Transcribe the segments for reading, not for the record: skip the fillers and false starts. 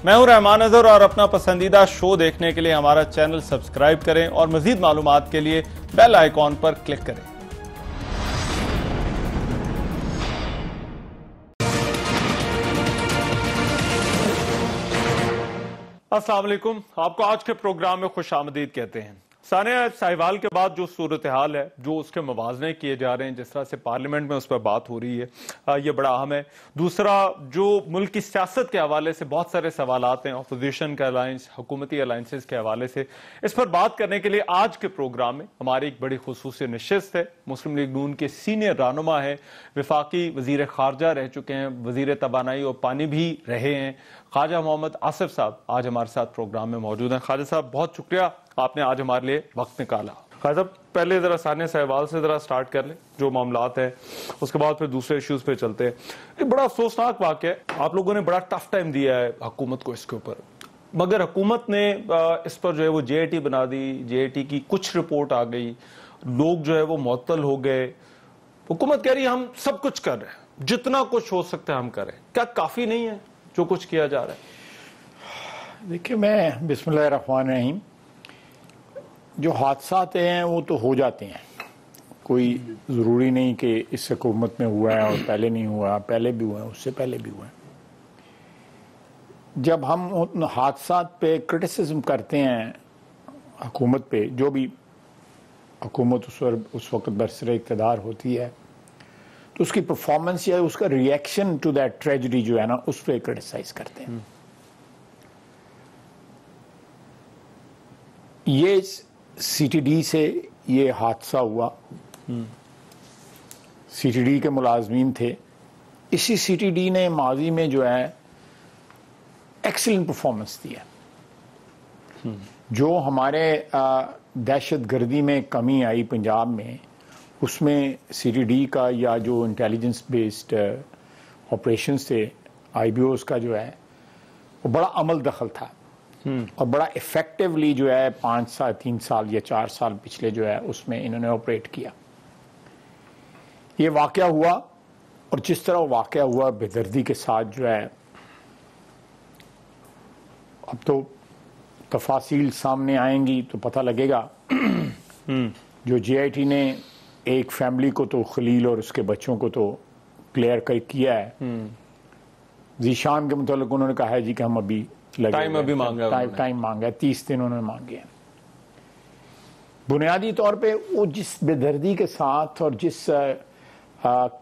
میں ہوں رحمان اظہر اور اپنا پسندیدہ شو دیکھنے کے لیے ہمارا چینل سبسکرائب کریں اور مزید معلومات کے لیے بیل آئیکن پر کلک کریں۔ السلام علیکم، آپ کو آج کے پروگرام میں خوش آمدید کہتے ہیں۔ ثانیہ، ساہیوال کے بعد جو صورتحال ہے، جو اس کے موازنے کیے جا رہے ہیں، جس طرح سے پارلیمنٹ میں اس پر بات ہو رہی ہے، یہ بڑا اہم ہے۔ دوسرا، جو ملک کی سیاست کے حوالے سے بہت سارے سوالات ہیں، اپوزیشن کا الائنس، حکومتی الائنسز کے حوالے سے، اس پر بات کرنے کے لیے آج کے پروگرام میں ہماری ایک بڑی خصوصی نشست ہے۔ مسلم لیگ نون کے سینئر رہنما ہیں، وفاقی وزیر خارجہ رہ چکے ہیں، وزیر توانائی اور پانی بھی رہے ہیں، خواجہ محمد آصف صاحب آج ہمارے ساتھ پروگرام میں موجود ہیں۔ خواجہ صاحب، بہت شکریہ، آپ نے آج ہمارے لیے وقت نکالا۔ خواجہ صاحب، پہلے ذرا ثانیہ ساہیوال سے ذرا سٹارٹ کر لیں، جو معاملات ہیں، اس کے بعد پھر دوسرے ایشوز پہ چلتے ہیں۔ ایک بڑا افسوسناک واقعہ ہے، آپ لوگوں نے بڑا ٹف ٹائم دیا ہے حکومت کو اس کے اوپر، مگر حکومت نے اس پر جو ہے وہ جے اے ٹی بنا دی، جے اے ٹی کی کچھ رپورٹ آ گئی، لوگ جو ہے وہ معطل ہو گئے۔ حکومت کہہ رہی ہے ہم سب کچھ کر رہے ہیں، جتنا کچھ ہو سکتا ہے ہم کریں، کیا کافی نہیں ہے جو کچھ کیا جا رہا ہے؟ دیکھیں، میں بسم اللہ الرحمن الرحیم، جو حادثات ہیں وہ تو ہو جاتے ہیں، کوئی ضروری نہیں کہ اس حکومت میں ہوا ہے اور پہلے نہیں ہوا، پہلے بھی ہوا ہے، اس سے پہلے بھی ہوا ہے۔ جب ہم ان حادثات پہ کرٹیسزم کرتے ہیں حکومت پہ، جو بھی حکومت اس وقت برسر اقتدار ہوتی ہے، تو اس کی پرفارمنس یا اس کا ریئیکشن ٹو دیٹ ٹریجڈی جو ہے نا، اس پہ کرٹیسائز کرتے ہیں۔ یہ سی ٹی ڈی سے یہ حادثہ ہوا، سی ٹی ڈی کے ملازمین تھے، اسی سی ٹی ڈی نے ماضی میں جو ہے ایکسلنٹ پرفارمنس دی ہے۔ جو ہمارے دہشت گردی میں کمی آئی پنجاب میں، اس میں سی ٹی ڈی کا یا جو انٹیلیجنس بیسڈ آپریشنز تھے، آئی بی اوز کا جو ہے وہ بڑا عمل دخل تھا اور بڑا افیکٹولی جو ہے 5 سال 3 سال یا 4 سال پچھلے جو ہے اس میں انہوں نے آپریٹ کیا۔ یہ واقعہ ہوا اور جس طرح واقعہ ہوا بے دردی کے ساتھ جو ہے، اب تو تفاصیل سامنے آئیں گی تو پتہ لگے گا۔ جو جے آئی ٹی نے ایک فیملی کو تو، خلیل اور اس کے بچوں کو تو کلیئر کیا ہے۔ ذیشان کے متعلق انہوں نے کہا ہے جی کہ ہم ابھی ٹائم مانگا ہے، 30 دن انہوں نے مانگے ہیں۔ بنیادی طور پہ وہ جس بے دردی کے ساتھ اور جس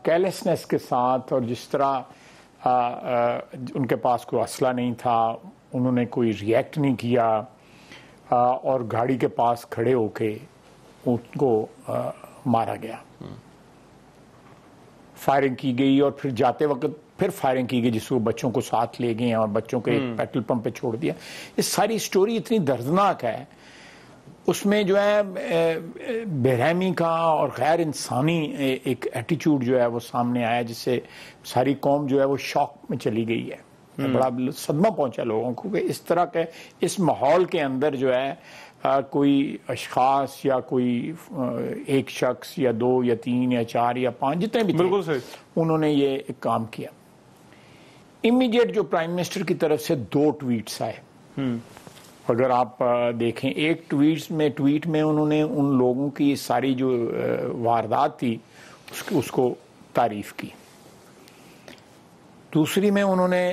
کیلسنس کے ساتھ اور جس طرح ان کے پاس کوئی اسلحہ نہیں تھا، انہوں نے کوئی ریئیکٹ نہیں کیا اور گاڑی کے پاس کھڑے ہو کے ان کو مارا گیا، فائرنگ کی گئی اور پھر جاتے وقت پھر فائرنگ کی گئی، جس کو بچوں کو ساتھ لے گئے اور بچوں کو ایک پیٹرول پمپ پہ چھوڑ دیا۔ یہ ساری سٹوری اتنی دردناک ہے، اس میں جو ہے بے رحمی کا اور غیر انسانی ایک ایٹیچیوڈ جو ہے وہ سامنے آیا، جس سے ساری قوم جو ہے وہ شاک میں چلی گئی ہے۔ بڑا صدمہ پہنچا لوگوں کو کہ اس طرح کے اس ماحول کے اندر جو ہے کوئی اشخاص یا کوئی ایک شخص یا 2 یا 3 یا 4 یا 5 جتنے بھی بالکل صحیح، انہوں نے یہ ایک کام کیا۔ امیڈیٹ جو پرائم منسٹر کی طرف سے 2 ٹویٹس آئے، اگر آپ دیکھیں، ایک ٹویٹ میں انہوں نے ان لوگوں کی ساری جو واردات تھی اس کو تعریف کی، دوسری میں انہوں نے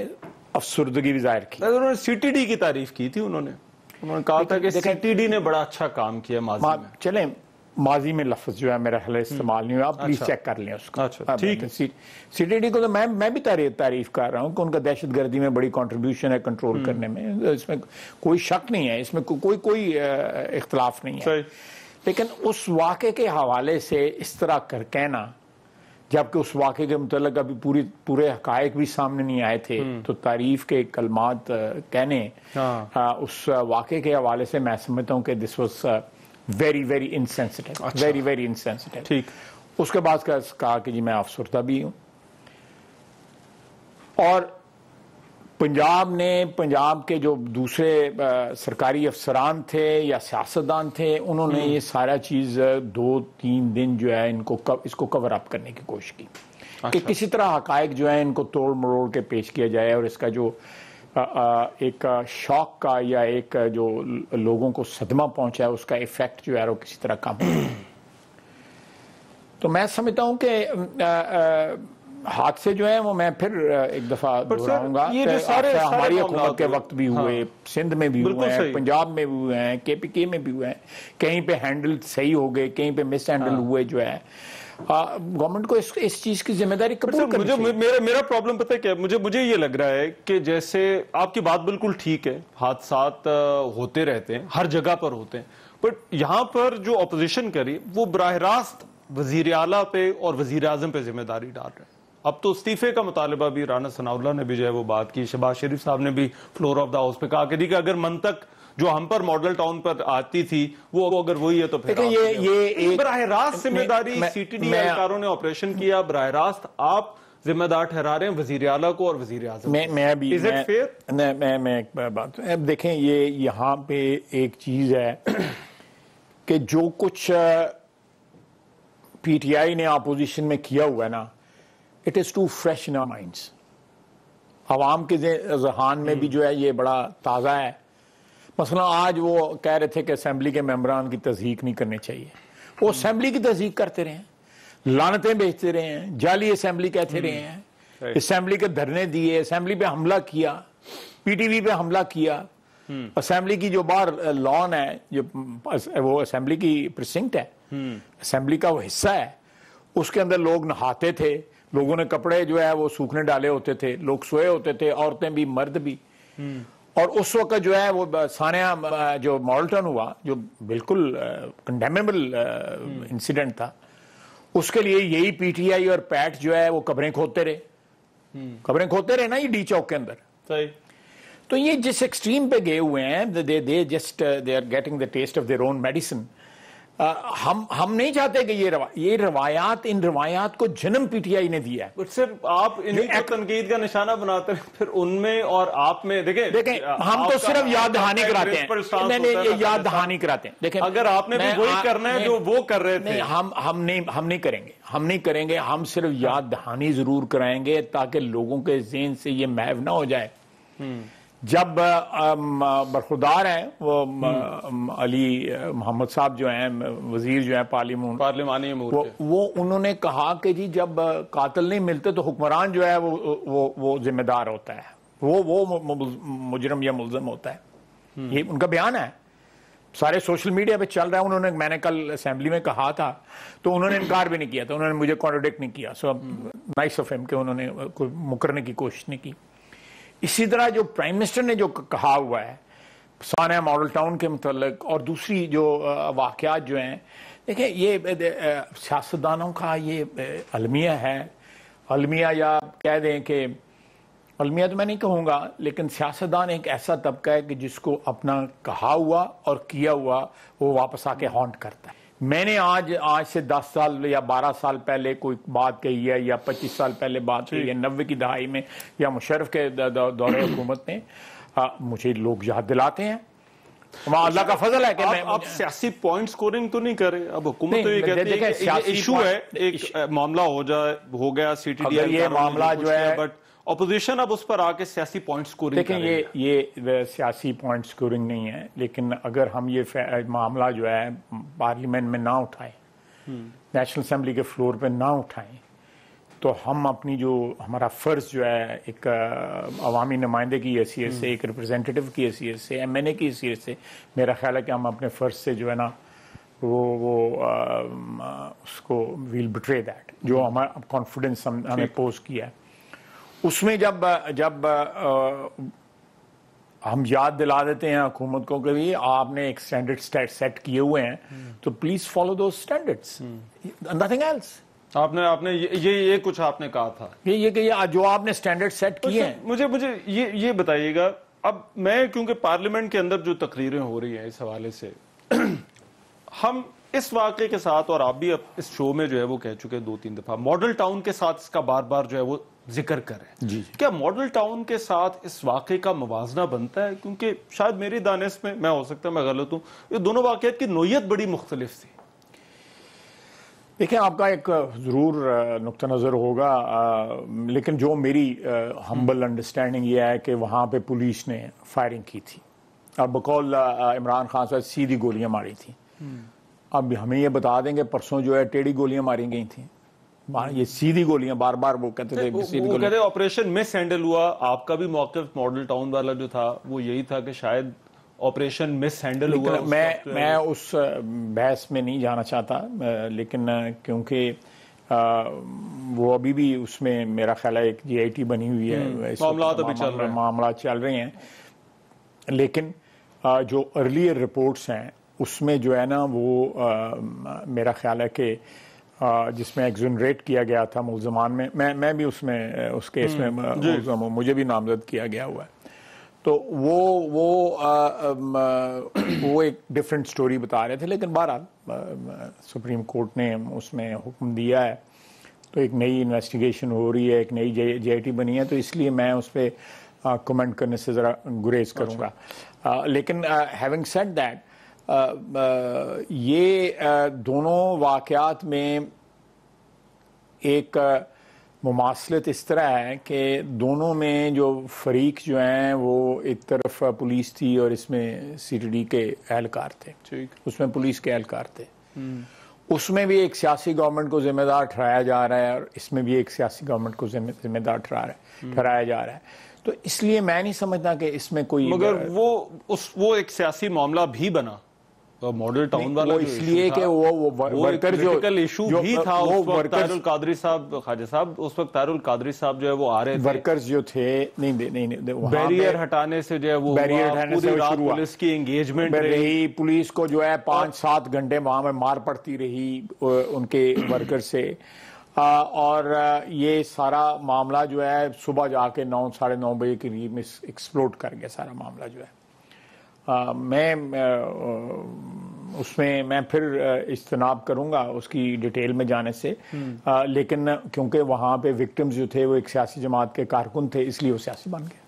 افسردگی بھی ظاہر کی۔ انہوں نے سی ٹی ڈی کی تعریف کی تھی، انہوں نے کہا تھا کہ سی ٹی ڈی نے بڑا اچھا کام کیا ماضی میں۔ چلیں، ماضی میں لفظ جو ہے میرا خیال استعمال نہیں ہوا، آپ پلیز چیک کر لیں اس کو۔ ٹھیک ہے، سی ٹی ڈی کو تو میں بھی تعریف کر رہا ہوں کہ ان کا دہشت گردی میں بڑی کنٹریبیوشن ہے کنٹرول کرنے میں، اس میں کوئی شک نہیں ہے، اس میں کوئی اختلاف نہیں ہے۔ لیکن اس واقعے کے حوالے سے اس طرح کر کہنا، جبکہ اس واقعے کے متعلق ابھی پورے حقائق بھی سامنے نہیں آئے تھے، تو تعریف کے کلمات کہنے اس واقعے کے حوالے سے میں سمجھتا ہوں کہ this was very very insensitive, very very insensitive. ٹھیک، اس کے بعد کہا کہ جی میں افسردہ بھی ہوں، اور پنجاب کے جو دوسرے سرکاری افسران تھے یا سیاستدان تھے، انہوں نے یہ سارا چیز 2-3 دن جو ہے اس کو کور اپ کرنے کی کوشش کی کہ کسی طرح حقائق جو ہے ان کو توڑ مروڑ کے پیش کیا جائے اور اس کا جو ایک شوق کا یا ایک جو لوگوں کو صدمہ پہنچا ہے اس کا ایفیکٹ جو ہے وہ کسی طرح کم ہو. تو میں سمجھتا ہوں کہ حادثے جو ہیں وہ میں پھر ایک دفعہ دہراؤں گا کہ ہماری حکومت کے وقت بھی ہوئے, سندھ میں بھی ہوئے ہیں, پنجاب میں بھی ہوئے ہیں, KPK میں بھی ہوئے ہیں, کہیں پہ ہینڈل صحیح ہو گئے, کہیں پہ مس ہینڈل ہوئے. جو ہے گورنمنٹ کو اس چیز کی ذمہ داری قبول کرنی چاہیے. میرا پرابلم پتہ ہے کیا, مجھے یہ لگ رہا ہے کہ جیسے آپ کی بات بالکل ٹھیک ہے, حادثات ہوتے رہتے ہیں, ہر جگہ پر ہوتے ہیں, بٹ یہاں پر جو اپوزیشن کری وہ براہ راست وزیر اعلیٰ پہ اور وزیر اعظم پہ ذمہ داری ڈال رہے ہیں. اب تو استعفے کا مطالبہ بھی رانا ثناء اللہ نے بھی جو ہے وہ بات کی, شہباز شریف صاحب نے بھی فلور آف دا ہاؤس پہ کہا کہ اگر منطق جو ہم پر ماڈل ٹاؤن پر آتی تھی وہ اگر وہی ہے تو پھر یہ براہ راست ذمہ داری CTD اہلکاروں نے آپریشن کیا, براہ راست آپ ذمہ دار ٹھہرا رہے ہیں وزیر اعلیٰ کو اور وزیر اعظم. میں ایک بات دیکھیں, یہ یہاں پہ ایک چیز ہے کہ جو کچھ PTI نے اپوزیشن میں کیا ہوا ہے نا, it is too fresh in our minds. عوام کے ذہان میں بھی جو ہے یہ بڑا تازہ ہے. مثلا آج وہ کہہ رہے تھے کہ اسمبلی کے ممبران کی تصدیق نہیں کرنی چاہیے. وہ اسمبلی کی تصدیق کرتے رہے ہیں, لعنتیں بیچتے رہے ہیں, جعلی اسمبلی کہتے رہے ہیں, اسمبلی کے دھرنے دیے, اسمبلی پہ حملہ کیا, PTV پہ حملہ کیا. اسمبلی کی جو باہر لان ہے, جو وہ اسمبلی کی پرسنکٹ ہے, اسمبلی کا وہ حصہ ہے, اس کے اندر لوگ نہاتے تھے, لوگوں نے کپڑے جو ہے وہ سوکھنے ڈالے ہوتے تھے, لوگ سوئے ہوتے تھے, عورتیں بھی مرد بھی. اور اس وقت جو ہے وہ سانحہ جو ماڈل ٹاؤن ہوا, جو بالکل کنڈیمیبل انسیڈنٹ تھا, اس کے لیے یہی PTI اور پیٹ جو ہے وہ قبریں کھودتے رہے نا یہ ڈی چوک کے اندر. صحیح. تو یہ جس ایکسٹریم پہ گئے ہوئے ہیں, they are getting the taste of their own medicine. ہم نہیں چاہتے کہ یہ روایات, ان روایات کو جنم PTI نے دیا ہے. صرف آپ انہیں کو تنقید کا نشانہ بناتے ہیں, پھر ان میں اور آپ میں دیکھیں ہم تو صرف یاد دہانی کراتے ہیں. یہ یاد دہانی کراتے ہیں. دیکھیں اگر آپ نے بھی وہی کرنا ہے جو وہ کر رہے تھے, ہم نہیں کریں گے. ہم صرف یاد دہانی ضرور کرائیں گے تاکہ لوگوں کے ذہن سے یہ محو نہ ہو جائے. جب برخوردار ہیں وہ علی محمد صاحب جو ہیں, وزیر جو ہیں پارلیمانی امور کے, وہ انہوں نے کہا کہ جی جب قاتل نہیں ملتے تو حکمران جو ہے وہ ذمہ دار ہوتا ہے, وہ مجرم یا ملزم ہوتا ہے. یہ ان کا بیان ہے, سارے سوشل میڈیا پہ چل رہا ہے. میں نے کل اسمبلی میں کہا تھا تو انہوں نے انکار بھی نہیں کیا تھا, انہوں نے مجھے کانٹرڈکٹ نہیں کیا. سو نائس آف ہم کہ انہوں نے کوئی مکرنے کی کوشش نہیں کی. اسی طرح جو پرائم منسٹر نے جو کہا ہوا ہے سانحہ ماڈل ٹاؤن کے متعلق اور دوسری جو واقعات جو ہیں, دیکھیں یہ سیاستدانوں کا یہ المیہ ہے. المیہ یا کہہ دیں کہ المیہ تو میں نہیں کہوں گا, لیکن سیاستدان ایک ایسا طبقہ ہے کہ جس کو اپنا کہا ہوا اور کیا ہوا وہ واپس آ کے ہانٹ کرتا ہے. میں نے آج سے 10 سال یا 12 سال پہلے کوئی بات کہی ہے, یا 25 سال پہلے بات کہی ہے, 90 کی دہائی میں یا مشرف کے دور حکومت میں, مجھے لوگ یاد دلاتے ہیں. اللہ کا فضل ہے کہ آپ سیاسی پوائنٹ سکورنگ تو نہیں کرے. اب حکومت تو یہ کہتی ہے کہ ایشو ہے, ایک معاملہ ہو گیا CTD, یہ معاملہ جو ہے, بٹ اپوزیشن اب اس پر آ کے سیاسی پوائنٹ سکورنگ. دیکھیں یہ سیاسی پوائنٹ سکورنگ نہیں ہے, لیکن اگر ہم یہ معاملہ جو ہے پارلیمنٹ میں نہ اٹھائیں, نیشنل اسمبلی کے فلور پہ نہ اٹھائیں, تو ہم اپنی جو ہمارا فرض جو ہے ایک عوامی نمائندے کی حیثیت سے, ایک ریپرزینٹیو کی حیثیت سے, MNA کی حیثیت سے, میرا خیال ہے کہ ہم اپنے فرض سے جو ہے نا وہ اس کو ویل بٹرے دیٹ, جو ہمارا کانفیڈنس ہمیں پوز کیا ہے. اس میں جب ہم یاد دلا دیتے ہیں حکومت کو کہ آپ نے ایک سٹینڈرڈ سیٹ کیے ہوئے ہیں تو please follow those standards, nothing else. آپ نے یہ کچھ آپ نے کہا تھا یہ کہ جو آپ نے سٹینڈرڈ سیٹ کیے ہیں. مجھے یہ بتائیے گا, اب میں کیونکہ پارلیمنٹ کے اندر جو تقریریں ہو رہی ہیں اس حوالے سے, ہم اس واقعے کے ساتھ, اور آپ بھی اب اس شو میں جو ہے وہ کہہ چکے 2-3 دفعہ, ماڈل ٹاؤن کے ساتھ اس کا بار بار جو ہے وہ ذکر کریں. کیا ماڈل ٹاؤن کے ساتھ اس واقعے کا موازنہ بنتا ہے؟ کیونکہ شاید میری دانش میں ہو سکتا ہے میں غلط ہوں, یہ دونوں واقعات کی نوعیت بڑی مختلف تھی. دیکھیں آپ کا ایک ضرور نقطہ نظر ہوگا، لیکن جو میری ہمبل انڈرسٹینڈنگ یہ ہے کہ وہاں پہ پولیس نے فائرنگ کی تھی اور بقول عمران خان صاحب سیدھی گولیاں ماری تھیں. اب ہمیں یہ بتا دیں کہ پرسوں جو ہے ٹیڑھی گولیاں ماری گئی تھیں، یہ سیدھی گولیاں بار بار وہ کہتے تھے وہ کہتے آپریشن مس ہینڈل ہوا. آپ کا بھی موقف ماڈل ٹاؤن والا جو تھا وہ یہی تھا کہ شاید آپریشن مس ہینڈل ہوا. میں اس بحث میں نہیں جانا چاہتا، لیکن کیونکہ وہ ابھی بھی اس میں میرا خیال ہے ایک جی آئی ٹی بنی ہوئی ہے، معاملات چل رہے ہیں. لیکن جو ارلیئر رپورٹس ہیں اس میں جو ہے نا وہ میرا خیال ہے کہ جس میں ایگزونریٹ کیا گیا تھا ملزمان میں بھی اس کیس میں ملزم ہوں، مجھے بھی نامزد کیا گیا ہوا ہے. تو وہ ایک ڈیفرنٹ سٹوری بتا رہے تھے، لیکن بہرحال سپریم کورٹ نے اس میں حکم دیا ہے تو ایک نئی انویسٹیگیشن ہو رہی ہے، ایک نئی جے آئی ٹی بنی ہے، تو اس لیے میں اس پہ کمنٹ کرنے سے ذرا گریز کروں گا. لیکن ہیونگ سیڈ دیٹ یہ دونوں واقعات میں ایک مماثلت اس طرح ہے کہ دونوں میں جو فریق جو ہیں وہ ایک طرف پولیس تھی اور اس میں سی ٹی ڈی کے اہلکار تھے، اس میں پولیس کے اہلکار تھے. اس میں بھی ایک سیاسی گورنمنٹ کو ذمہ دار ٹھہرایا جا رہا ہے اور اس میں بھی ایک سیاسی گورنمنٹ کو ذمہ دار ٹھہرایا جا رہا ہے. تو اس لیے میں نہیں سمجھتا کہ اس میں کوئی، مگر وہ ایک سیاسی معاملہ بھی بنا ماڈل ٹاؤن والا، اس لیے کہ وہ ورکر جو ایشو بھی تھا اس وقت. طاہر القادری صاحب، خواجہ صاحب، اس وقت طاہر القادری صاحب جو ہے وہ آ رہے تھے، ورکرز جو تھے بیریئر ہٹانے سے جو ہے وہ پوری رات پولیس کی انگیجمنٹ رہی. پولیس کو جو ہے 5-7 گھنٹے وہاں میں مار پڑتی رہی ان کے ورکر سے، اور یہ سارا معاملہ جو ہے صبح جا کے 9-9:30 بجے کے قریب میں ایکسپلوڈ کر گیا سارا معاملہ جو ہے. میں اس میں پھر اجتناب کروں گا اس کی ڈیٹیل میں جانے سے، لیکن کیونکہ وہاں پہ وکٹمز جو تھے وہ ایک سیاسی جماعت کے کارکن تھے، اس لیے وہ سیاسی بن گئے.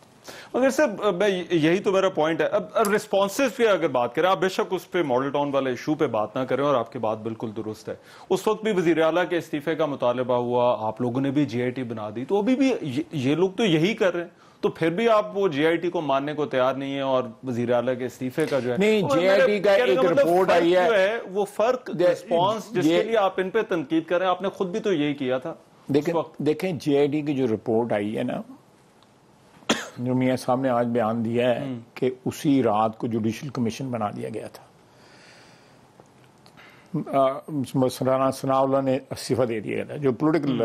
مگر صاحب یہی تو میرا پوائنٹ ہے. اب ریسپانسز پہ اگر بات کریں، آپ بے شک اس پہ ماڈل ٹاؤن والے ایشو پہ بات نہ کریں، اور آپ کی بات بالکل درست ہے. اس وقت بھی وزیر اعلیٰ کے استعفے کا مطالبہ ہوا، آپ لوگوں نے بھی جی آئی ٹی بنا دی، تو ابھی بھی یہ لوگ تو یہی کر رہے ہیں، تو پھر بھی آپ وہ جی آئی ٹی کو ماننے کو تیار نہیں ہیں اور وزیر اعلیٰ کے استعفے کا جو ہے نہیں، جی آئی ٹی کا ایک رپورٹ آئی ہے، وہ فرق ریسپانس جس کے لیے آپ ان پہ تنقید کر رہے ہیں، آپ نے خود بھی تو یہی کیا تھا. دیکھیں جی آئی ٹی کی جو رپورٹ آئی ہے نا، جو میاں صاحب نے آج بیان دیا ہے کہ اسی رات کو جوڈیشل کمیشن بنا دیا گیا تھا. مولانا ثناء اللہ نے استعفیٰ دے دیا تھا، جو پولیٹیکل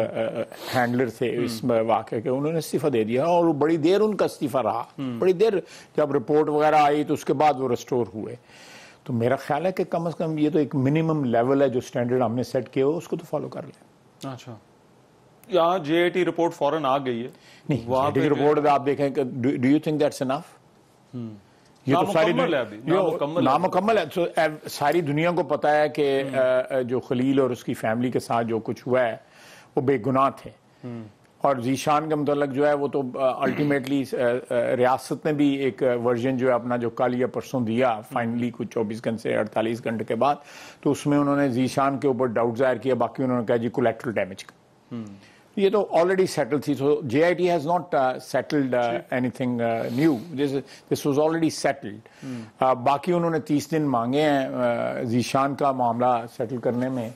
ہینڈلر تھے اس واقعے کے، انہوں نے استعفیٰ دے دیا، اور بڑی دیر ان کا استعفیٰ رہا، بڑی دیر. جب رپورٹ وغیرہ آئی تو اس کے بعد وہ ریسٹور ہوئے. تو میرا خیال ہے کہ کم از کم یہ تو ایک منیمم لیول ہے جو سٹینڈرڈ ہم نے سیٹ کیا ہو، اس کو تو فالو کر لیں. اچھا، یہاں جے آئی ٹی رپورٹ فوراً آ گئی ہے. نہیں، وہاں پہ رپورٹ آپ دیکھیں کہ do you think that's enough? یہ تو ساری نامکمل ہے. ساری دنیا کو پتا ہے کہ جو خلیل اور اس کی فیملی کے ساتھ جو کچھ ہوا ہے وہ بے گناہ تھے، اور ذیشان کے متعلق جو ہے وہ تو الٹیمیٹلی ریاست نے بھی ایک ورژن جو ہے اپنا جو کل یا پرسوں دیا فائنلی کچھ 24 گھنٹے سے 48 گھنٹے کے بعد، تو اس میں انہوں نے ذیشان کے اوپر ڈاؤٹ ظاہر کیا، باقی انہوں نے کہا جی کولیٹرل ڈیمیج کا. یہ تو آلریڈی سیٹل تھی. تو J I T has not settled anything new, this was already settled. باقی انہوں نے 30 دن مانگے ہیں ذیشان کا معاملہ سیٹل کرنے میں،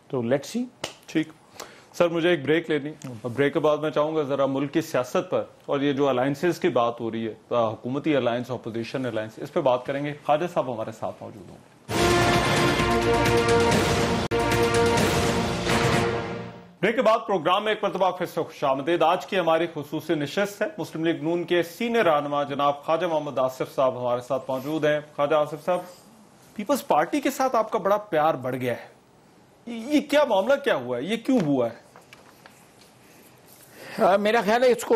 تو لیٹس سی. ٹھیک سر، مجھے ایک بریک لینی، بریک کے بعد میں چاہوں گا ذرا ملک کی سیاست پر اور یہ جو الائنسز کی بات ہو رہی ہے، حکومتی الائنس، اپوزیشن الائنس، اس پہ بات کریں گے. خواجہ صاحب ہمارے ساتھ موجود ہوں. بریک کے بعد پروگرام میں ایک مرتبہ پھر سے خوش آمدید. آج کی ہماری خصوصی نشست ہے مسلم لیگ نون کے سینئر رہنما جناب خواجہ محمد آصف صاحب ہمارے ساتھ موجود ہیں. خواجہ آصف صاحب، پیپلز پارٹی کے ساتھ آپ کا بڑا پیار بڑھ گیا ہے، یہ کیا معاملہ کیا ہوا ہے، یہ کیوں ہوا ہے؟ میرا خیال ہے اس کو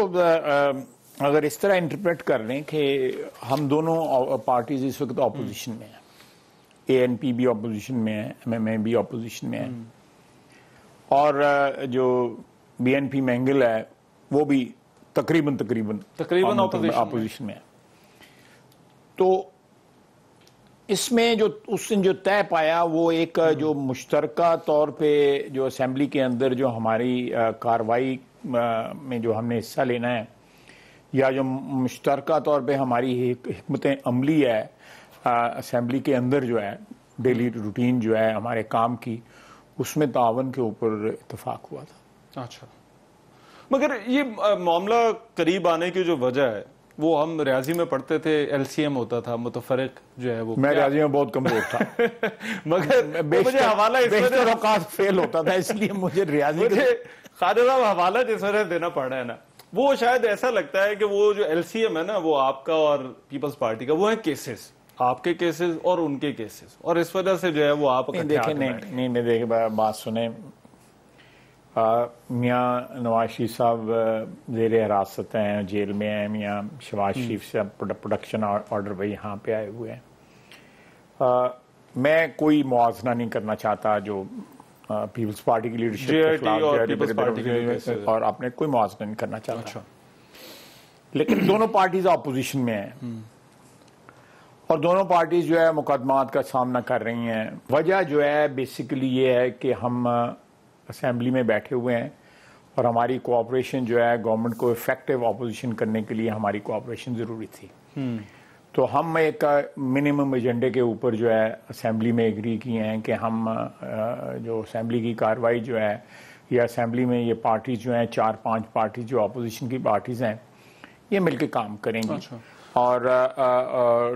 اگر اس طرح انٹرپریٹ کر لیں کہ ہم دونوں پارٹیز اس وقت اپوزیشن میں ہیں، اے این پی بھی اپوزیشن میں ہے، ایم ایم اے بھی اپوزیشن میں ہے، اور جو بی این پی مینگل ہے وہ بھی تقریباً اپوزیشن میں ہے. تو اس میں جو اس نے جو طے پایا وہ ایک جو مشترکہ طور پہ جو اسمبلی کے اندر جو ہماری کارروائی میں جو ہم نے حصہ لینا ہے یا جو مشترکہ طور پہ ہماری حکمت عملی ہے اسمبلی کے اندر جو ہے ڈیلی روٹین جو ہے ہمارے کام کی، اس میں تعاون کے اوپر اتفاق ہوا تھا۔ اچھا، مگر یہ معاملہ قریب آنے کی جو وجہ ہے وہ ہم ریاضی میں پڑھتے تھے، ایل سی ایم ہوتا تھا، متفرق جو ہے وہ، میں ریاضی میں بہت کمزور تھا مگر مجھے حوالہ اس بیشتر اوقات فیل ہوتا تھا، اس لیے مجھے ریاضی مجھے خواجہ صاحب حوالہ جس وجہ دینا پڑ رہا ہے نا، وہ شاید ایسا لگتا ہے کہ وہ جو ایل سی ایم ہے نا وہ آپ کا اور پیپلز پارٹی کا، وہ ہے کیسز، آپ کے کیسز اور ان کے کیسز، اور اس وجہ سے جو ہے وہ آپ دیکھیں نہیں دیکھیں بات سنیں، میاں نواز شریف صاحب زیر حراست ہیں، جیل میں ہیں، میاں شہباز شریف سے پروڈکشن آرڈر پہ یہاں پہ آئے ہوئے ہیں۔ میں کوئی موازنہ نہیں کرنا چاہتا جو پیپلز پارٹی کی لیڈرشپ کے خلاف اور آپ نے کوئی موازنہ نہیں کرنا چاہتا، لیکن دونوں پارٹیز اپوزیشن میں ہیں اور دونوں پارٹیز جو ہے مقدمات کا سامنا کر رہی ہیں۔ وجہ جو ہے بیسیکلی یہ ہے کہ ہم اسمبلی میں بیٹھے ہوئے ہیں اور ہماری کوآپریشن جو ہے گورنمنٹ کو افیکٹو اپوزیشن کرنے کے لیے ہماری کوآپریشن ضروری تھی، تو ہم ایک منیمم ایجنڈے کے اوپر جو ہے اسمبلی میں ایگری کیے ہیں کہ ہم جو اسمبلی کی کارروائی جو ہے یا اسمبلی میں یہ پارٹیز جو ہیں 4-5 پارٹیز جو اپوزیشن کی پارٹیز ہیں یہ مل کے کام کریں گی اور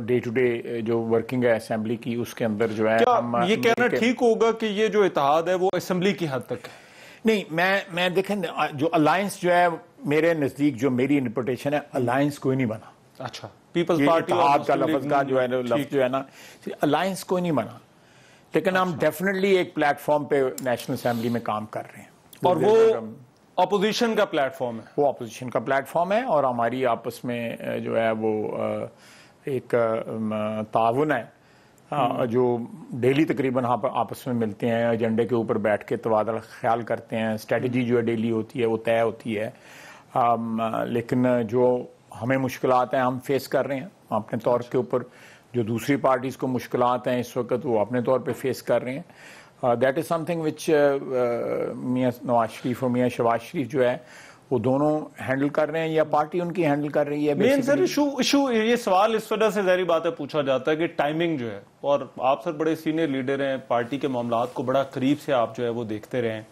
ڈے ٹو ڈے جو ورکنگ ہے اسمبلی کی اس کے اندر جو ہے ہم یہ کہنا ٹھیک ہوگا کہ یہ جو اتحاد ہے وہ اسمبلی کی حد تک ہے؟ نہیں، میں دیکھیں جو الائنس جو ہے میرے نزدیک جو میری انٹرپریٹیشن ہے الائنس کوئی نہیں بنا۔ اچھا، پیپلز پارٹی اتحاد کا لفظ کا جو ہے لفظ جو ہے نا الائنس کوئی نہیں بنا، لیکن ہم ڈیفینیٹلی ایک پلیٹ فارم پہ نیشنل اسمبلی میں کام کر رہے ہیں اور وہ اپوزیشن کا پلیٹ فارم ہے، وہ اپوزیشن کا پلیٹ فارم ہے اور ہماری آپس میں جو ہے وہ ایک تعاون ہے جو ڈیلی تقریباً آپس میں ملتے ہیں، ایجنڈے کے اوپر بیٹھ کے تبادلہ خیال کرتے ہیں، اسٹریٹجی جو ہے ڈیلی ہوتی ہے وہ طے ہوتی ہے، لیکن جو ہمیں مشکلات ہیں ہم فیس کر رہے ہیں اپنے طور کے اوپر، جو دوسری پارٹیز کو مشکلات ہیں اس وقت وہ اپنے طور پہ فیس کر رہے ہیں۔ That is some thing which Mian Nawaz Sharif اور میاں شہباز شریف جو ہے وہ دونوں ہینڈل کر رہے ہیں یا پارٹی ان کی ہینڈل کر رہی ہے۔ مین سر ایشو یہ سوال اس وجہ سے ظاہری بات ہے پوچھا جاتا ہے کہ ٹائمنگ جو ہے، اور آپ سر بڑے سینئر لیڈر ہیں، پارٹی کے معاملات کو بڑا قریب سے آپ جو ہے وہ دیکھتے رہے ہیں،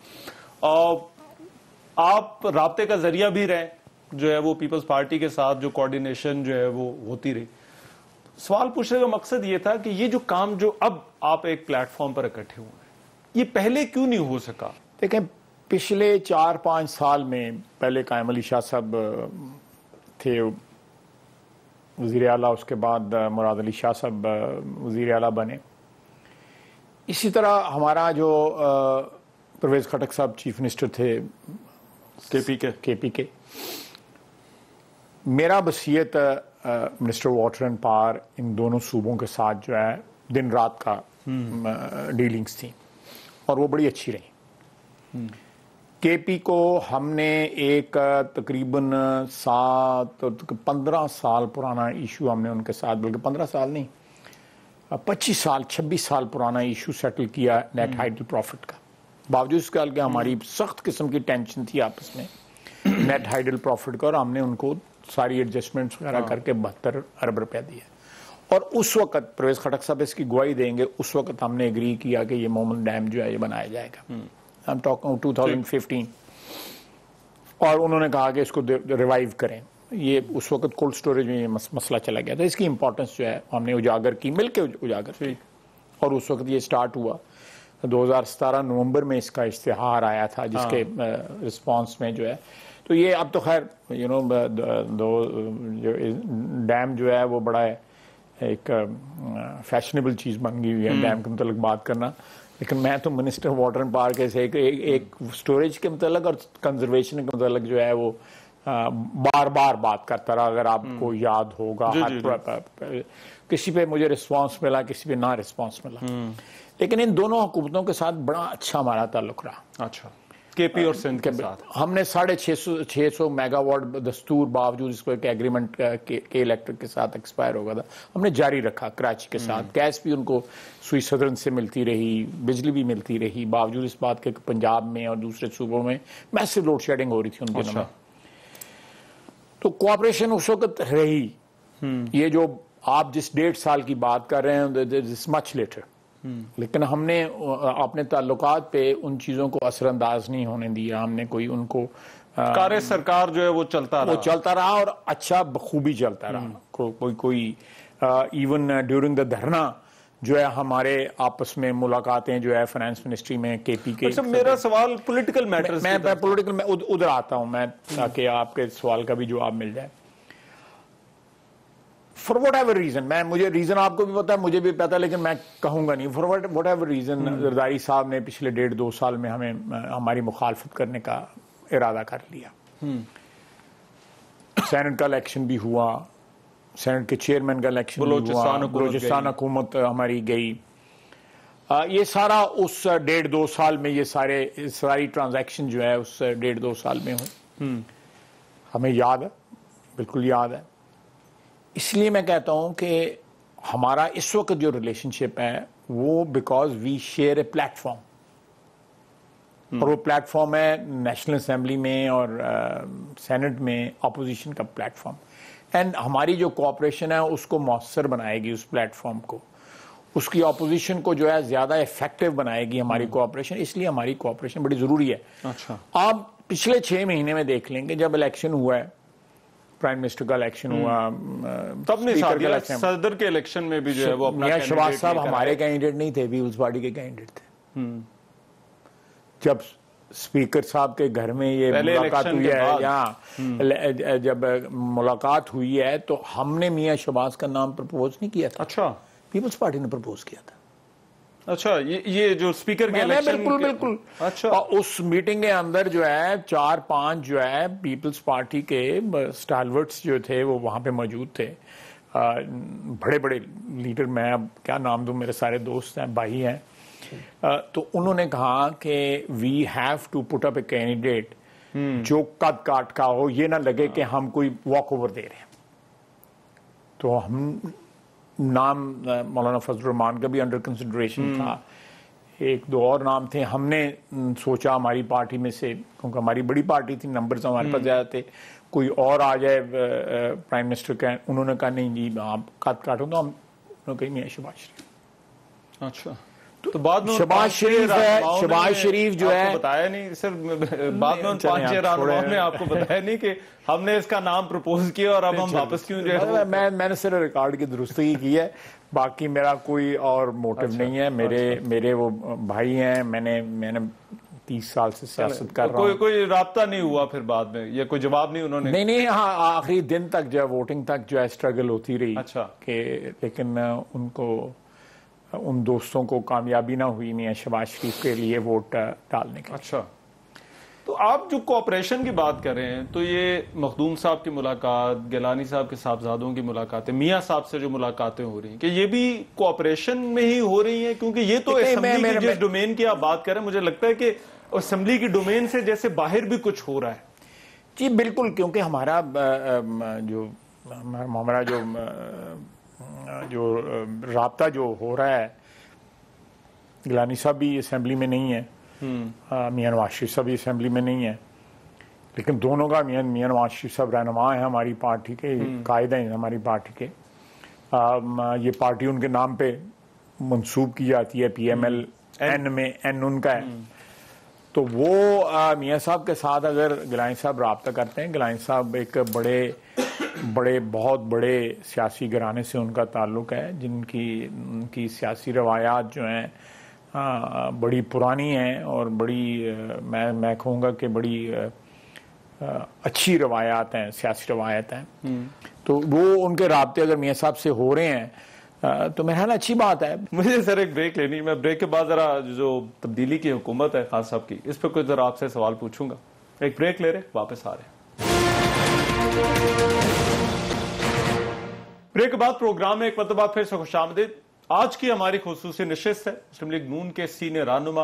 آپ رابطے کا ذریعہ بھی رہے جو ہے وہ پیپلز پارٹی کے ساتھ جو کوارڈینیشن جو ہے وہ ہوتی رہی۔ سوال پوچھنے کا مقصد یہ تھا کہ یہ جو کام جو اب آپ ایک پلیٹ فارم پر اکٹھے ہوئے ہیں یہ پہلے کیوں نہیں ہو سکا؟ دیکھیں پچھلے 4-5 سال میں پہلے قائم علی شاہ صاحب تھے وزیر اعلیٰ، اس کے بعد مراد علی شاہ صاحب وزیر اعلیٰ بنے، اسی طرح ہمارا جو پرویز خٹک صاحب چیف منسٹر تھے کے پی کے، میرا بصیت منسٹر واٹر اینڈ پاور ان دونوں صوبوں کے ساتھ جو ہے دن رات کا ڈیلنگز تھیں اور وہ بڑی اچھی رہی۔ کے پی کو ہم نے ایک تقریباً 15 سال پرانا ایشو ہم نے ان کے ساتھ، بلکہ 15 سال نہیں 26 سال پرانا ایشو سیٹل کیا نیٹ ہائیڈل پروفٹ کا، باوجود اس کے کہ ہماری سخت قسم کی ٹینشن تھی آپس میں نیٹ ہائیڈل پروفٹ کا، اور ہم نے ان کو ساری ایڈجسٹمنٹس وغیرہ کر کے 72 ارب روپے دیے، اور اس وقت پرویز خٹک صاحب اس کی گواہی دیں گے، اس وقت ہم نے ایگری کیا کہ یہ مومن ڈیم جو ہے یہ بنایا جائے گا، I'm talking 2015، اور انہوں نے کہا کہ اس کو ریوائیو کریں، یہ اس وقت کولڈ سٹوریج میں یہ مسئلہ چلا گیا تھا، اس کی امپورٹنس جو ہے ہم نے اجاگر کی، مل کے اجاگر کی، اور اس وقت یہ سٹارٹ ہوا 2017 نومبر میں اس کا اشتہار آیا تھا جس کے رسپانس میں جو ہے، تو یہ اب تو خیر ڈیم جو ہے وہ بڑا ایک فیشنیبل چیز بن گئی ہوئی ہے ڈیم کے متعلق بات کرنا، لیکن میں تو منسٹر واٹر اینڈ پاور کے سے ایک سٹوریج کے متعلق اور کنزرویشن کے متعلق جو ہے وہ بار بار بات کرتا رہا، اگر آپ کو یاد ہوگا کسی پہ مجھے رسپانس ملا، کسی پہ نہ رسپانس ملا، لیکن ان دونوں حکومتوں کے ساتھ بڑا اچھا ہمارا تعلق رہا۔ اچھا، KP اور سندھ کے ساتھ ہم نے 650 میگا واٹ دستور باوجود اس کو ایک ایگریمنٹ کے الیکٹرک کے ساتھ ایکسپائر ہوگا تھا، ہم نے جاری رکھا کراچی کے ساتھ. گیس بھی ان کو سوئی سدرن سے ملتی رہی، بجلی بھی ملتی رہی، باوجود اس بات کے پنجاب میں اور دوسرے صوبوں میں میسو لوڈ شیڈنگ ہو رہی تھی ان دنوں میں. تو کوآپریشن اس وقت رہی. یہ جو آپ جس 1.5 سال کی بات کر رہے ہیں مچ لیٹر، لیکن ہم نے اپنے تعلقات پہ ان چیزوں کو اثر انداز نہیں ہونے دیا. ہم نے کوئی ان کو کار سرکار جو ہے وہ چلتا رہا اور اچھا بخوبی چلتا رہا. کوئی ایون ڈیورنگ دا دھرنا جو ہے ہمارے آپس میں ملاقاتیں جو ہے فائنانس منسٹری میں KP کے. میرا سوال پولیٹیکل میٹرز میں پولیٹیکل میں ادھر آتا ہوں میں، تاکہ آپ کے سوال کا بھی جواب مل جائے. فار وٹ ایور ریزن، مجھے ریزن آپ کو بھی پتا ہے، مجھے بھی پتا ہے، لیکن میں کہوں گا نہیں. For what ever reason Zardari صاحب نے پچھلے 1.5-2 سال میں ہماری مخالفت کرنے کا ارادہ کر لیا. سینٹ کا الیکشن بھی ہوا، سینٹ کے چیئرمین کا الیکشن بھی ہوا، بلوچستان حکومت ہماری گئی. یہ سارا اس 1.5-2 سال میں یہ ساری ٹرانزیکشن جو ہے اس 1.5-2 سال میں ہوئی. ہمیں یاد ہے، بالکل یاد ہے. اس لیے میں کہتا ہوں کہ ہمارا اس وقت جو ریلیشن شپ ہے وہ because we share a platform, اور وہ پلیٹ فارم ہے نیشنل اسمبلی میں اور سینٹ میں اپوزیشن کا پلیٹ فارم. اینڈ ہماری جو کوآپریشن ہے اس کو مؤثر بنائے گی، اس پلیٹ فارم کو، اس کی اپوزیشن کو جو ہے زیادہ افیکٹو بنائے گی ہماری کوآپریشن. اس لیے ہماری کوآپریشن بڑی ضروری ہے. آپ پچھلے 6 مہینے میں دیکھ لیں گے، جب الیکشن ہوا ہے، پرائم منسٹر کا الیکشن ہوا، تب نہیں صدر کے الیکشن میں بھی جو ہے وہ اپنا میاں شہباز صاحب ہمارے کینڈیڈیٹ نہیں تھے، پیپلز پارٹی کے کینڈیڈیٹ تھے. جب اسپیکر صاحب کے گھر میں یہ ملاقات ہوئی ہے، جب ملاقات ہوئی ہے تو ہم نے میاں شہباز کا نام پرپوز نہیں کیا تھا. اچھا، پیپلز پارٹی نے پرپوز کیا تھا. اچھا، یہ جو اسپیکر کے الیکشن، بالکل. اچھا، اس میٹنگ کے اندر جو ہے 4-5 جو ہے پیپلز پارٹی کے اسٹالورٹس جو تھے وہ وہاں پہ موجود تھے، بڑے بڑے لیڈر. میں اب کیا نام دوں، میرے سارے دوست ہیں، بھائی ہیں. تو انہوں نے کہا کہ we have to put up a candidate جو قد کاٹ کا ہو، یہ نہ لگے کہ ہم کوئی واک اوور دے رہے ہیں. تو ہم نام مولانا فضل الرحمان کا بھی انڈر کنسیڈریشن تھا، 1-2 اور نام تھے. ہم نے سوچا ہماری پارٹی میں سے، کیونکہ ہماری بڑی پارٹی تھی، نمبرز ہمارے پاس زیادہ تھے، کوئی اور آ جائے پرائم منسٹر کا. انہوں نے کہا نہیں جی آپ قد کاٹو، تو ہم نے کہا میاں شہباز شریف. اچھا، تو بعد میں شہباز شریف جو ہے بتایا نہیں، صرف بعد میں 5-6 رہنماؤں نے آپ کو بتایا نہیں کہ ہم نے اس کا نام پرپوز کیا اور اب ہم واپس کیوں جو ہے. میں نے صرف ریکارڈ کی درستگی کی ہے، باقی میرا کوئی اور موٹو نہیں ہے. میرے وہ بھائی ہیں، میں نے 30 سال سے سیاست کر رہا ہوں. کوئی رابطہ نہیں ہوا پھر بعد میں، یا کوئی جواب نہیں انہوں نے؟ نہیں، ہاں آخری دن تک جو ہے ووٹنگ تک جو ہے اسٹرگل ہوتی رہی. اچھا، لیکن ان دوستوں کو کامیابی نہ ہوئی میاں شہباز شریف کے لیے ووٹ ڈالنے کا. اچھا، تو آپ جو کوآپریشن کی بات کر رہے ہیں، تو یہ مخدوم صاحب کی ملاقات، گیلانی صاحب کے صاحبزادوں کی ملاقاتیں، میاں صاحب سے جو ملاقاتیں ہو رہی ہیں، کہ یہ بھی کوآپریشن میں ہی ہو رہی ہیں؟ کیونکہ یہ تو اسمبلی کی جس ڈومین کی آپ بات کر رہے ہیں، مجھے لگتا ہے کہ اسمبلی کی ڈومین سے جیسے باہر بھی کچھ ہو رہا ہے. جی بالکل، کیونکہ ہمارا جو رابطہ جو ہو رہا ہے، گیلانی صاحب بھی اسمبلی میں نہیں ہے، میاں نواز شریف صاحب بھی اسمبلی میں نہیں ہے، لیکن دونوں کا میاں نواز شریف صاحب رہنما ہیں ہماری پارٹی کے، قائد ہیں ہماری پارٹی کے. یہ پارٹی ان کے نام پہ منسوب کی جاتی ہے، PML این میں این ان کا ہے. تو وہ میاں صاحب کے ساتھ اگر گیلانی صاحب رابطہ کرتے ہیں، گیلانی صاحب ایک بہت بڑے سیاسی گھرانے سے ان کا تعلق ہے، جن کی سیاسی روایات جو ہیں بڑی پرانی ہیں اور بڑی میں کہوں گا کہ بڑی اچھی روایات ہیں، سیاسی روایت ہیں. تو وہ ان کے رابطے اگر میاں صاحب سے ہو رہے ہیں تو میرا خیال اچھی بات ہے. مجھے سر ایک بریک لینی، میں بریک کے بعد ذرا جو تبدیلی کی حکومت ہے خان صاحب کی، اس پہ کچھ ذرا آپ سے سوال پوچھوں گا. ایک بریک لے رہے، واپس آ رہے ہیں. بریک کے بعد پروگرام میں ایک مرتبہ پھر سے خوش آمدید. آج کی ہماری خصوصی نشست ہے مسلم لیگ نون کے سینئر رہنما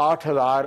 8,000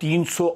300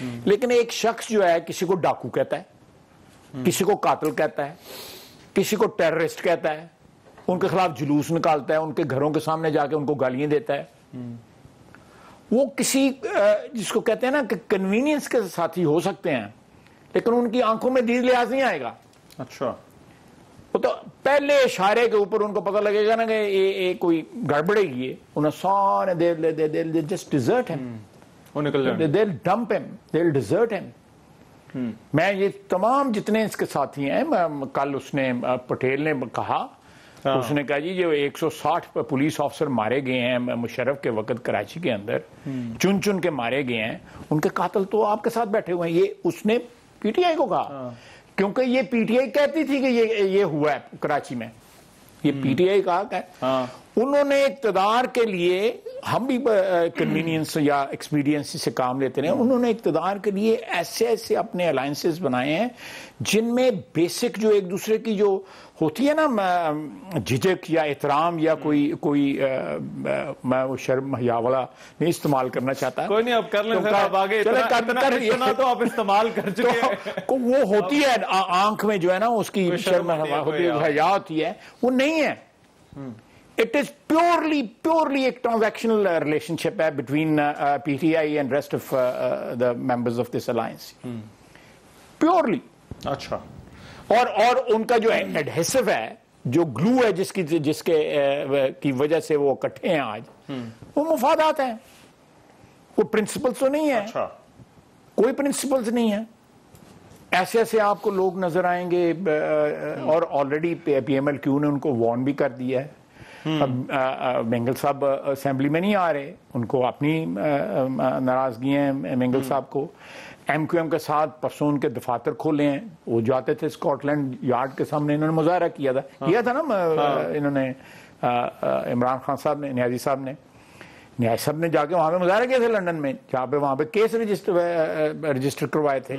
لیکن ایک شخص جو ہے کسی کو ڈاکو کہتا ہے, کسی کو قاتل کہتا ہے, کسی کو ٹیررسٹ کہتا ہے, ان کے خلاف جلوس نکالتا ہے, ان کے گھروں کے سامنے جا کے ان کو گالیاں دیتا ہے. وہ کسی جس کو کہتے ہیں نا کہ کنوینئنس کے ساتھی ہو سکتے ہیں, لیکن ان کی آنکھوں میں دیر لحاظ نہیں آئے گا. اچھا, وہ تو پہلے اشارے کے اوپر ان کو پتہ لگے گا نا کہ یہ کوئی گڑبڑے گی ہے, انہیں سارے they'll just desert him, وہ نکل جائیں. they'll dump him, they'll desert him. میں یہ تمام جتنے اس کے ساتھی ہیں, کل اس نے پٹیل نے کہا, اس نے کہا جی جو 160 پولیس آفیسر مارے گئے ہیں مشرف کے وقت کراچی کے اندر, چن چن کے مارے گئے ہیں, ان کے قاتل تو آپ کے ساتھ بیٹھے ہوئے ہیں. یہ اس نے پی ٹی آئی کو کہا, کیونکہ یہ پی ٹی آئی کہتی تھی کہ یہ ہوا ہے کراچی میں, یہ پی ٹی آئی کہا کہ انہوں نے اقتدار کے لیے, ہم بھی کنوینئنس یا ایکسپیڈینسی سے کام لیتے رہے, انہوں نے اقتدار کے لیے ایسے اپنے الائنسز بنائے ہیں جن میں بیسک جو ایک دوسرے کی جو ہوتی ہے نا جھجک یا احترام یا کوئی میں وہ شرم حیا والا نہیں استعمال کرنا چاہتا. کوئی نہیں, اب کر لیں سر, آپ آگے اتنا تو آپ استعمال کر چکے. وہ ہوتی ہے آنکھ میں جو ہے نا اس کی شرم حیا ہوتی ہے, وہ نہیں ہے. It is purely ایک ٹرانزیکشنل ریلیشنشپ ہے between PTI and rest of the members of this alliance. Purely. اچھا. اور ان کا جو ایڈہیسو ہے, جو گلو ہے جس کی وجہ سے وہ اکٹھے ہیں آج, وہ مفادات ہیں, وہ پرنسپلز تو نہیں ہے. اچھا, کوئی پرنسپلز نہیں ہے. ایسے آپ کو لوگ نظر آئیں گے, اور already P M L Q نے ان کو وارن بھی کر دیا ہے. مینگل صاحب اسمبلی میں نہیں آ رہے, ان کو اپنی ناراضگی ہیں مینگل صاحب کو. ایم کیو ایم کے ساتھ پرسوں ان کے دفاتر کھولے ہیں, وہ جاتے تھے اسکاٹ لینڈ یارڈ کے سامنے, انہوں نے مظاہرہ کیا تھا نا انہوں نے, عمران خان صاحب نے, نیازی صاحب نے جا کے وہاں پہ مظاہرہ کیا تھا لنڈن میں, جہاں پہ وہاں پہ کیس رجسٹر کروائے تھے,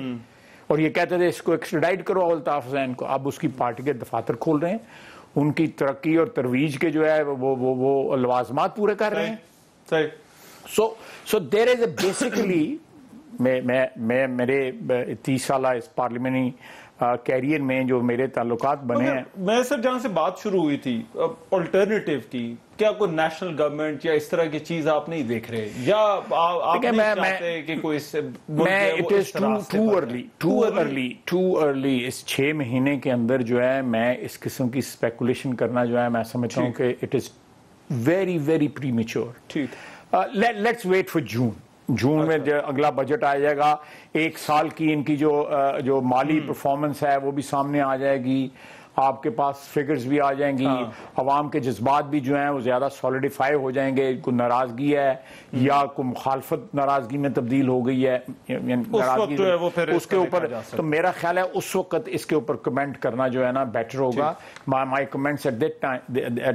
اور یہ کہتے تھے اس کو ایکسٹریڈائٹ کرو الطاف حسین کو. اب اس کی پارٹی کے دفاتر کھول رہے ہیں, ان کی ترقی اور ترویج کے جو ہے وہ لوازمات پورے کر رہے ہیں. سو دیر از اے بیسیکلی, میں میرے 30 سالہ اس پارلیمنٹری کیریئر میں جو میرے تعلقات بنے ہیں, میں سر جہاں سے بات شروع ہوئی تھی آلٹرنیٹیو کی, کیا کوئی نیشنل گورنمنٹ یا اس طرح کی چیز آپ نہیں دیکھ رہے, یا آپ نہیں چاہتے کہ کوئی اٹ از ٹو ارلی اس 6 مہینے کے اندر جو ہے میں اس قسم کی اسپیکولیشن کرنا جو ہے میں سمجھتا ہوں کہ it is very premature. Let's wait for June میں اگلا بجٹ آ جائے گا, 1 سال کی ان کی جو مالی پرفارمنس ہے وہ بھی سامنے آ جائے گی, آپ کے پاس فگرز بھی آ جائیں گی, عوام کے جذبات بھی جو ہیں وہ زیادہ سولیڈیفائی ہو جائیں گے. کوئی ناراضگی ہے یا کوئی مخالفت ناراضگی میں تبدیل ہو گئی ہے اس کے اوپر, تو میرا خیال ہے اس وقت اس کے اوپر کمنٹ کرنا جو ہے نا بیٹر ہوگا. My comments at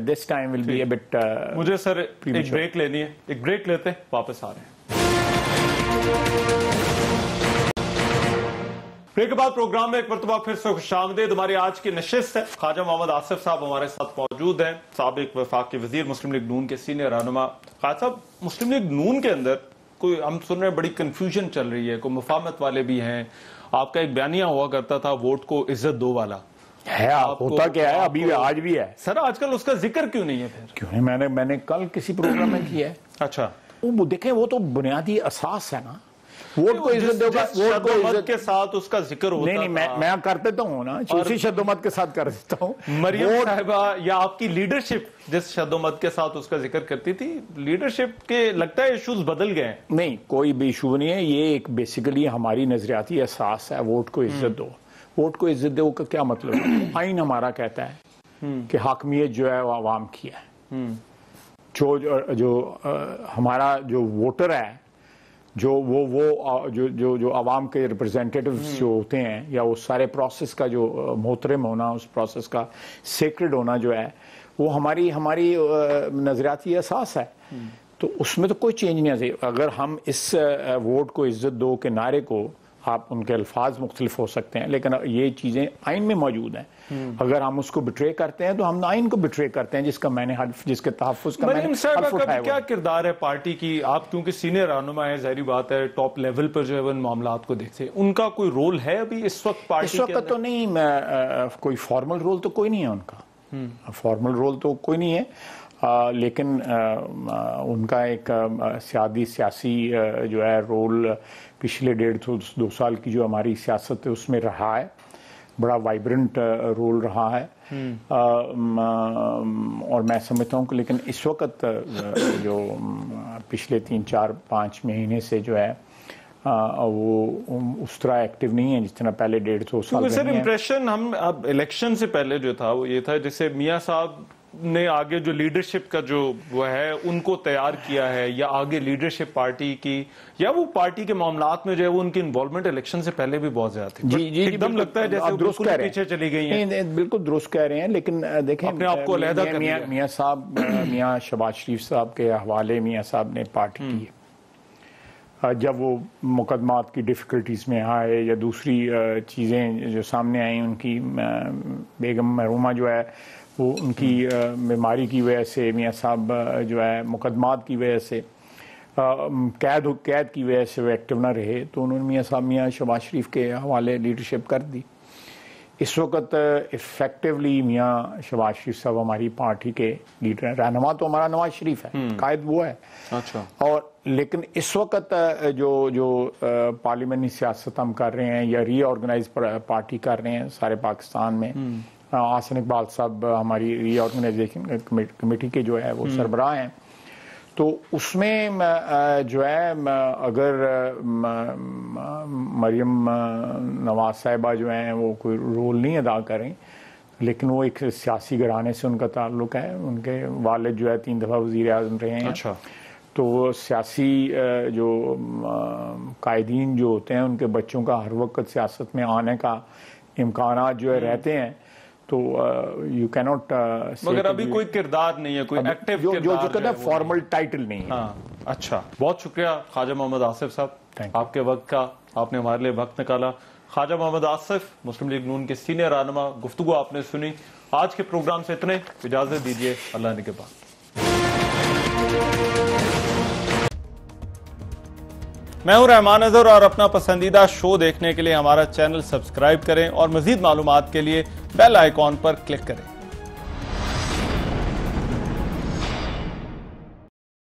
this time will be a bit. مجھے سر ایک بریک لینی ہے, ایک بریک لیتے ہیں, واپس آ رہے ہیں. بریک کے بعد پروگرام میں ایک مرتبہ پھر سے خوش آمدید. ہماری آج کی نشست ہے, خواجہ محمد آصف صاحب ہمارے ساتھ موجود ہیں, سابق وفاقی وزیر, مسلم لیگ نون کے سینئر رہنما. خواجہ صاحب, مسلم لیگ نون کے اندر کوئی ہم سن رہے ہیں بڑی کنفیوژن چل رہی ہے, کوئی مفاہمت والے بھی ہیں. آپ کا ایک بیانیہ ہوا کرتا تھا ووٹ کو عزت دو والا ہے, ہوتا کیا ہے ابھی آج بھی ہے سر, آج کل اس کا ذکر کیوں نہیں ہے پھر؟ کیوں نہیں, میں نے کل کسی پروگرام میں کیا ہے. اچھا, وہ دیکھیں وہ تو بنیادی اساس ہے نا, ووٹ کو عزت دو گا, ووٹ کو عزت کے ساتھ اس کا ذکر ہوتا ہے. نہیں, میں کر دیتا ہوں نا, اسی شد و مت کے ساتھ کر دیتا ہوں. مریم صاحبہ یا آپ کی لیڈرشپ جس شد و مت کے ساتھ اس کا ذکر کرتی تھی, لیڈرشپ کے لگتا ہے ایشوز بدل گئے ہیں. نہیں, کوئی بھی ایشو نہیں ہے, یہ ایک بیسیکلی ہماری نظریاتی اساس ہے, ووٹ کو عزت دو. ووٹ کو عزت دو کا کیا مطلب ہے؟ آئین ہمارا کہتا ہے کہ حاکمیت جو ہے وہ عوام کی ہے. جو ہمارا جو ووٹر ہے, جو عوام کے ریپرزینٹیٹیوز جو ہوتے ہیں, یا وہ سارے پروسیس کا جو محترم ہونا, اس پروسیس کا سیکرڈ ہونا جو ہے, وہ ہماری نظریاتی اساس ہے. تو اس میں تو کوئی چینج نہیں آتی. اگر ہم اس ووٹ کو عزت دو کے نعرے کو آپ ان کے الفاظ مختلف ہو سکتے ہیں لیکن یہ چیزیں آئین میں موجود ہیں. اگر ہم اس کو بٹرے کرتے ہیں تو ہم آئین کو بٹرے کرتے ہیں جس کے تحفظ کا میں نے حلف اٹھایا. کیا کردار ہے پارٹی کی؟ آپ کیونکہ سینئر رہنما ہے، ظاہری بات ہے ٹاپ لیول پر جو ہے وہ ان معاملات کو دیکھتے ہیں، ان کا کوئی رول ہے ابھی اس وقت پارٹی کے اندر؟ اس وقت تو نہیں، کوئی فارمل رول تو کوئی نہیں ہے ان کا، فارمل رول تو کوئی نہیں ہے، لیکن ان کا ایک سیاسی جو ہے رول پچھلے 1.5-2 سال کی جو ہماری سیاست ہے اس میں رہا ہے، بڑا وائبرنٹ رول رہا ہے. اور میں سمجھتا ہوں کہ لیکن اس وقت جو پچھلے 3-4-5 مہینے سے جو ہے وہ اس طرح ایکٹیو نہیں ہے جس طرح پہلے 1.5-2 سال سر امپریشن ہم اب الیکشن سے پہلے جو تھا وہ یہ تھا جیسے میاں صاحب نے آگے جو لیڈرشپ کا جو وہ ہے ان کو تیار کیا ہے، یا آگے لیڈرشپ پارٹی کی یا وہ پارٹی کے معاملات میں جو ہے وہ ان کی انوالومنٹ الیکشن سے پہلے بھی بہت زیادہ تھی. جی ایک دم لگتا ہے جیسے بالکل پیچھے چلی گئی ہیں. بالکل درست کہہ رہے ہیں، لیکن دیکھیں اپنے آپ کو علیحدہ کر لیا. میاں صاحب میاں شہباز شریف صاحب کے حوالے میاں صاحب نے پارٹی کی ہے. جب وہ مقدمات کی ڈیفیکلٹیز میں آئے یا دوسری چیزیں جو سامنے آئیں، ان کی بیگم مرحومہ جو ہے وہ ان کی بیماری کی وجہ سے میاں صاحب جو ہے مقدمات کی وجہ سے قید کی وجہ سے وہ ایکٹیو نہ رہے، تو انہوں نے میاں شہباز شریف کے حوالے لیڈرشپ کر دی. اس وقت افیکٹولی میاں شہباز شریف صاحب ہماری پارٹی کے لیڈر ہیں. رہنما تو ہمارا نواز شریف ہے، قائد وہ ہے. اچھا. اور لیکن اس وقت جو پارلیمنٹری سیاست ہم کر رہے ہیں یا ری آرگنائز پارٹی کر رہے ہیں سارے پاکستان میں، حسن اقبال صاحب ہماری ری آرگنائزیشن کمیٹی کے جو ہے وہ سربراہ ہیں، تو اس میں جو ہے اگر مریم نواز صاحبہ جو ہیں وہ کوئی رول نہیں ادا کریں، لیکن وہ ایک سیاسی گھرانے سے ان کا تعلق ہے. ان کے والد جو ہے 3 دفعہ وزیر اعظم رہے ہیں. اچھا. تو وہ سیاسی جو قائدین جو ہوتے ہیں ان کے بچوں کا ہر وقت سیاست میں آنے کا امکانات جو ہے رہتے ہیں، تو یو کی ناٹ. مگر ابھی کوئی کردار نہیں ہے، کوئی ایکٹیو کردار جو فارمل ٹائٹل نہیں ہے. ہاں. اچھا، بہت شکریہ خواجہ محمد آصف صاحب آپ کے وقت کا، آپ نے ہمارے لیے وقت نکالا. خواجہ محمد آصف مسلم لیگ نون کے سینئر رہنما، گفتگو آپ نے سنی. آج کے پروگرام سے اتنے، اجازت دیجیے، اللہ نگہبان. میں ہوں رحمان اظہر، اور اپنا پسندیدہ شو دیکھنے کے لیے ہمارا چینل سبسکرائب کریں اور مزید معلومات کے لیے بیل آئیکن پر کلک کریں.